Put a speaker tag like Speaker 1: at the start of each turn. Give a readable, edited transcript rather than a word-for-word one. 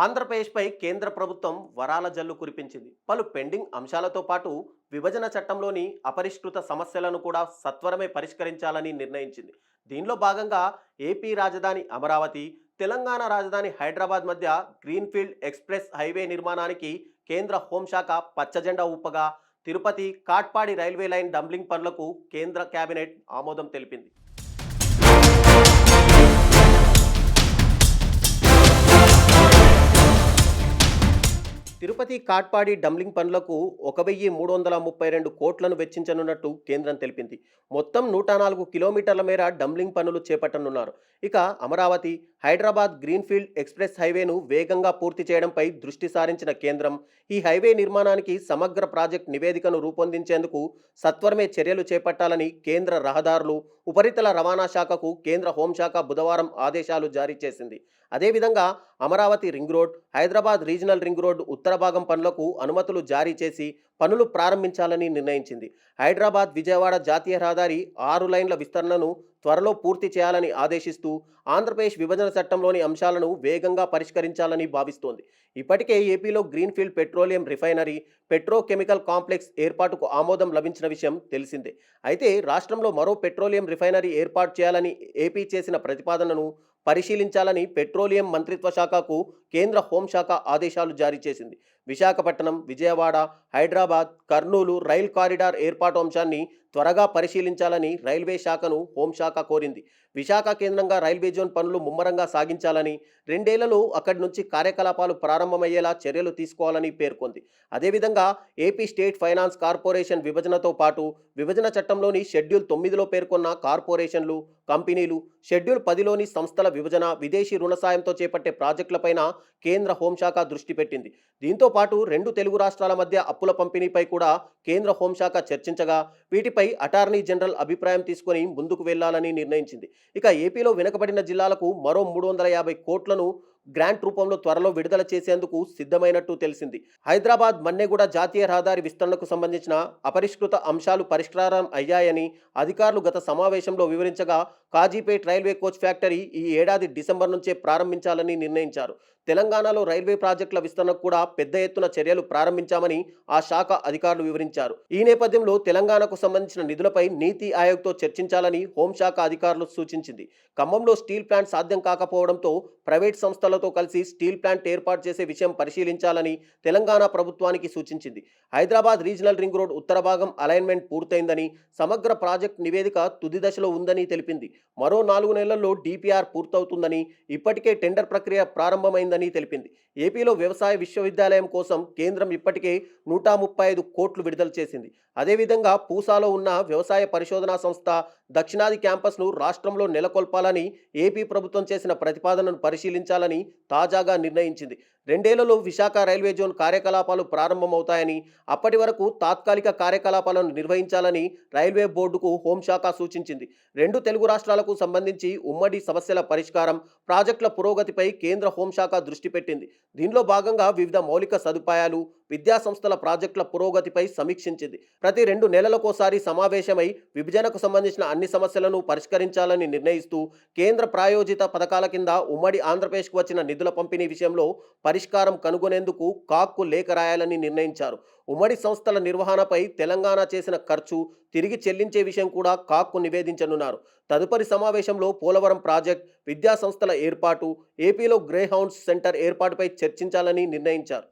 Speaker 1: ఆంధ్రప్రదేశ్పై కేంద్ర ప్రభుత్వం వరాల జల్లు కురిపించింది. పలు పెండింగ్ అంశాలతో పాటు విభజన చట్టంలోని అపరిష్కృత సమస్యలను కూడా సత్వరమే పరిష్కరించాలని నిర్ణయించింది. దీనిలో భాగంగా ఏపీ రాజధాని అమరావతి, తెలంగాణ రాజధాని హైదరాబాద్ మధ్య గ్రీన్ఫీల్డ్ ఎక్స్ప్రెస్ హైవే నిర్మాణానికి కేంద్ర హోంశాఖ పచ్చజెండా ఊపగా, తిరుపతి కాట్పాడి రైల్వే లైన్ డంబ్లింగ్ పనులకు కేంద్ర కేబినెట్ ఆమోదం తెలిపింది. తిరుపతి కాట్పాడి డంబ్లింగ్ పనులకు 1,332 కోట్లను వెచ్చించనున్నట్టు కేంద్రం తెలిపింది. మొత్తం 104 కిలోమీటర్ల మేర డంబ్లింగ్ పనులు చేపట్టనున్నారు. ఇక అమరావతి హైదరాబాద్ గ్రీన్ఫీల్డ్ ఎక్స్ప్రెస్ హైవేను వేగంగా పూర్తి చేయడంపై దృష్టి సారించిన కేంద్రం ఈ హైవే నిర్మాణానికి సమగ్ర ప్రాజెక్ట్ నివేదికను రూపొందించేందుకు సత్వరమే చర్యలు చేపట్టాలని కేంద్ర రహదారులు, ఉపరితల రవాణా శాఖకు కేంద్ర హోంశాఖ బుధవారం ఆదేశాలు జారీ చేసింది. అదేవిధంగా Amaravati ring road, Hyderabad regional ring road ఉత్తర భాగం పనులకు అనుమతులు జారీ చేసి పనులు ప్రారంభించాలని నిర్ణయించింది. హైదరాబాద్ విజయవాడ జాతీయ రహదారి 6 లైన్ల విస్తరణను త్వరలో పూర్తి చేయాలని ఆదేశిస్తూ ఆంధ్రప్రదేశ్ విభజన చట్టంలోని అంశాలను వేగంగా పరిష్కరించాలని భావిస్తోంది. ఇప్పటికే ఏపీలో greenfield petroleum refinery, petrochemical complex ఏర్పాటుకు ఆమోదం లభించిన విషయం తెలిసిందే. అయితే రాష్ట్రంలో మరో పెట్రోలియం రిఫైనరీ ఏర్పాటు చేయాలని ఏపీ చేసిన ప్రతిపాదనను పరిశీలించాలని పెట్రోలియం మంత్రిత్వ శాఖకు కేంద్ర హోంశాఖ ఆదేశాలు జారీ చేసింది. విశాఖపట్నం, విజయవాడ, హైదరాబాద్, కర్నూలు రైల్ కారిడార్ ఏర్పాటు అంశాన్ని త్వరగా పరిశీలించాలని రైల్వే శాఖను హోంశాఖ కోరింది. విశాఖ కేంద్రంగా రైల్వే జోన్ పనులు ముమ్మరంగా సాగించాలని, 2 ఏళ్లలో అక్కడి నుంచి కార్యకలాపాలు ప్రారంభమయ్యేలా చర్యలు తీసుకోవాలని పేర్కొంది. అదేవిధంగా ఏపీ స్టేట్ ఫైనాన్స్ కార్పొరేషన్ విభజనతో పాటు విభజన చట్టంలోని షెడ్యూల్ 9లో పేర్కొన్న కార్పొరేషన్లు, కంపెనీలు, షెడ్యూల్ 10లోని సంస్థల విభజన, విదేశీ రుణ సాయంతో చేపట్టే ప్రాజెక్టులపైన కేంద్ర హోంశాఖ దృష్టి పెట్టింది. దీంతో పాటు 2 తెలుగు రాష్ట్రాల మధ్య అప్పుల పంపిణీపై కూడా కేంద్ర హోంశాఖ చర్చించగా వీటిపై అటార్నీ జనరల్ అభిప్రాయం తీసుకొని ముందుకు వెళ్లాలని నిర్ణయించింది. ఇక ఏపీలో వెనుకబడిన జిల్లాలకు మరో 350 కోట్లను గ్రాంట్ రూపంలో త్వరలో విడుదల చేసేందుకు సిద్ధమైనట్టు తెలిసింది. హైదరాబాద్ మన్నెగూడ జాతీయ రహదారి విస్తరణకు సంబంధించిన అపరిష్కృత అంశాలు పరిష్కారం అయ్యాయని అధికారులు గత సమావేశంలో వివరించగా, కాజీపేట్ రైల్వే కోచ్ ఫ్యాక్టరీ ఈ ఏడాది డిసెంబర్ నుంచే ప్రారంభించాలని నిర్ణయించారు. తెలంగాణలో రైల్వే ప్రాజెక్టుల విస్తరణకు కూడా పెద్ద ఎత్తున చర్యలు ప్రారంభించామని ఆ శాఖ అధికారులు వివరించారు. ఈ నేపథ్యంలో తెలంగాణకు సంబంధించిన నిధులపై నీతి ఆయోగ్తో చర్చించాలని హోంశాఖ అధికారులు సూచించింది. ఖమ్మంలో స్టీల్ ప్లాంట్ సాధ్యం కాకపోవడంతో ప్రైవేట్ సంస్థలతో కలిసి స్టీల్ ప్లాంట్ ఏర్పాటు చేసే విషయం పరిశీలించాలని తెలంగాణ ప్రభుత్వానికి సూచించింది. హైదరాబాద్ రీజనల్ రింగ్ రోడ్ ఉత్తర భాగం అలైన్మెంట్ పూర్తయిందని, సమగ్ర ప్రాజెక్ట్ నివేదిక తుది దశలో ఉందని తెలిపింది. మరో 4 నెలల్లో డిపిఆర్ పూర్తవుతుందని, ఇప్పటికే టెండర్ ప్రక్రియ ప్రారంభమైందని తెలిపింది. ఏపీలో వ్యవసాయ విశ్వవిద్యాలయం కోసం కేంద్రం ఇప్పటికే 135 కోట్లు విడుదల చేసింది. అదేవిధంగా పూసాలో ఉన్న వ్యవసాయ పరిశోధనా సంస్థ దక్షిణాది క్యాంపస్ను రాష్ట్రంలో నెలకొల్పాలని ఏపీ ప్రభుత్వం చేసిన ప్రతిపాదనను పరిశీలించాలని తాజాగా నిర్ణయించింది. 2 ఏళ్లలో విశాఖ రైల్వే జోన్ కార్యకలాపాలు ప్రారంభమవుతాయని, అప్పటి వరకు తాత్కాలిక కార్యకలాపాలను నిర్వహించాలని రైల్వే బోర్డుకు హోంశాఖ సూచించింది. 2 తెలుగు రాష్ట్రాలకు సంబంధించి ఉమ్మడి సమస్యల పరిష్కారం, ప్రాజెక్టుల పురోగతిపై కేంద్ర హోంశాఖ దృష్టి పెట్టింది. దీనిలో భాగంగా వివిధ మౌలిక సదుపాయాలు, విద్యా సంస్థల ప్రాజెక్టుల పురోగతిపై సమీక్షించింది. ప్రతి 2 నెలలకోసారి సమావేశమై విభజనకు సంబంధించిన అన్ని సమస్యలను పరిష్కరించాలని నిర్ణయిస్తూ కేంద్ర ప్రాయోజిత పథకాల కింద ఉమ్మడి ఆంధ్రప్రదేశ్కు వచ్చిన నిధుల పంపిణీ విషయంలో పరిష్కారం కనుగొనేందుకు కాక్కు లేఖ రాయాలని నిర్ణయించారు. ఉమ్మడి సంస్థల నిర్వహణపై తెలంగాణ చేసిన ఖర్చు తిరిగి చెల్లించే విషయం కూడా కాక్కు నివేదించనున్నారు. తదుపరి సమావేశంలో పోలవరం ప్రాజెక్ట్, విద్యా సంస్థల ఏర్పాటు, ఏపీలో గ్రే హౌండ్స్ సెంటర్ ఏర్పాటుపై చర్చించాలని నిర్ణయించారు.